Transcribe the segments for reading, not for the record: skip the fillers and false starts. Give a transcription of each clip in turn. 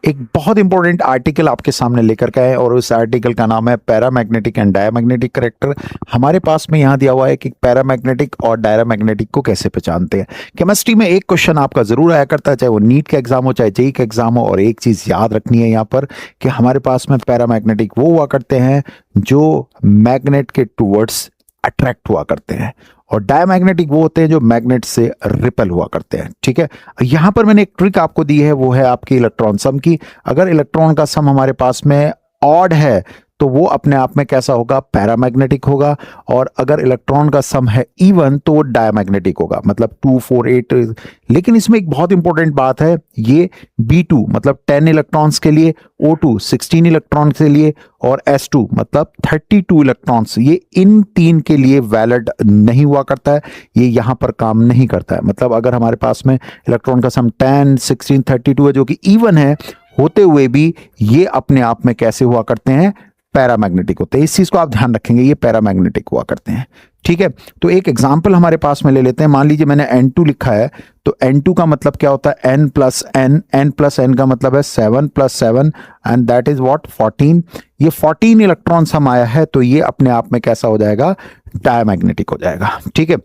एक बहुत important article आपके सामने लेकर के आए और उस आर्टिकल का नाम है पैरामैग्नेटिक एंड डायमैग्नेटिक करेक्टर। हमारे पास में यहाँ दिया हुआ है कि पैरामैग्नेटिक और डायमैग्नेटिक को कैसे पहचानते हैं। केमिस्ट्री में एक क्वेश्चन आपका जरूर आया करता है, चाहे वो नीट का एग्जाम हो चाहे जेईई का एग्जाम हो, और एक चीज याद रखनी है यहाँ पर कि हमारे पास में पैरामैग्नेटिक वो हुआ करते हैं जो मैग्नेट के टूवर्ड्स अट्रैक्ट हुआ करते हैं, और डायमैग्नेटिक वो होते हैं जो मैग्नेट से रिपेल हुआ करते हैं। ठीक है, यहां पर मैंने एक ट्रिक आपको दी है, वो है आपकी इलेक्ट्रॉन सम की। अगर इलेक्ट्रॉन का सम हमारे पास में ऑड है तो वो अपने आप में कैसा होगा, पैरामैग्नेटिक होगा, और अगर इलेक्ट्रॉन का सम है इवन तो वो डायमैग्नेटिक होगा, मतलब 2 4 8। लेकिन इसमें एक बहुत इंपॉर्टेंट बात है, ये B2 मतलब 10 इलेक्ट्रॉन्स के लिए, O2 16 इलेक्ट्रॉन के लिए, और S2 मतलब 32 इलेक्ट्रॉन्स, ये इन तीन के लिए वैलिड नहीं हुआ करता है, ये यहां पर काम नहीं करता है। मतलब अगर हमारे पास में इलेक्ट्रॉन का सम 10 16 32 है जो कि इवन है, होते हुए भी ये अपने आप में कैसे हुआ करते हैं, पैरामैग्नेटिक होते हैं। इस चीज को आप ध्यान रखेंगे, ये पैरामैग्नेटिक हुआ करते हैं। ठीक है, तो एक एग्जांपल हमारे पास में ले लेते हैं। मान लीजिए मैंने N2 लिखा है, तो N2 का मतलब क्या होता है, N plus N, N plus N का मतलब है 7 plus 7 and that is what 14। ये 14 इलेक्ट्रॉन्स हम आया है, तो ये अपने आप में कैसा हो जाएगा, डायमैग्नेटिक हो जाएगा। ठीक है,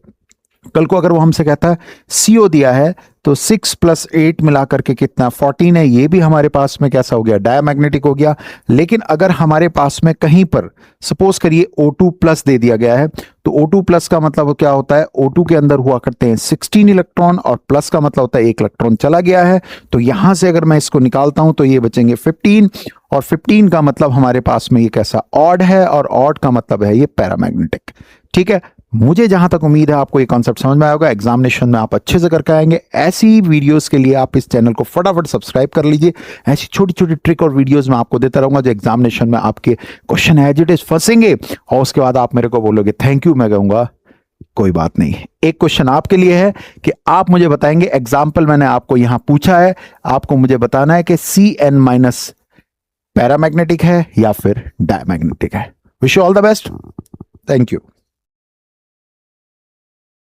कल को अगर वो हमसे कहता है CO दिया है तो 6 प्लस 8 मिलाकर के कितना 14 है, ये भी हमारे पास में कैसा हो गया, डायमैग्नेटिक हो गया। लेकिन अगर हमारे पास में कहीं पर सपोज करिए O2 प्लस दे दिया गया है, तो O2 प्लस का मतलब क्या होता है, O2 के अंदर हुआ करते हैं 16 इलेक्ट्रॉन, और प्लस का मतलब होता है 1 इलेक्ट्रॉन चला गया है। तो यहां से अगर मैं इसको निकालता हूं तो ये बचेंगे 15, और 15 का मतलब हमारे पास में ये कैसा, ऑड है, और ऑड का मतलब है ये पैरामैग्नेटिक। ठीक है, मुझे जहां तक उम्मीद है आपको ये कॉन्सेप्ट समझ में आया होगा, एग्जामिनेशन में आप अच्छे से करके आएंगे। ऐसी वीडियोस के लिए आप इस चैनल को फटाफट सब्सक्राइब कर लीजिए। ऐसी छोटी छोटी ट्रिक और वीडियोस मैं आपको देता रहूंगा जो एग्जामिनेशन में आपके क्वेश्चन एज इट इज फंसेंगे, और उसके बाद आप मेरे को बोलोगे थैंक यू, मैं कहूंगा कोई बात नहीं। एक क्वेश्चन आपके लिए है कि आप मुझे बताएंगे, एग्जाम्पल मैंने आपको यहां पूछा है, आपको मुझे बताना है कि Cn माइनस पैरामैग्नेटिक है या फिर डायमैग्नेटिक है। Wish you all the best, thank you.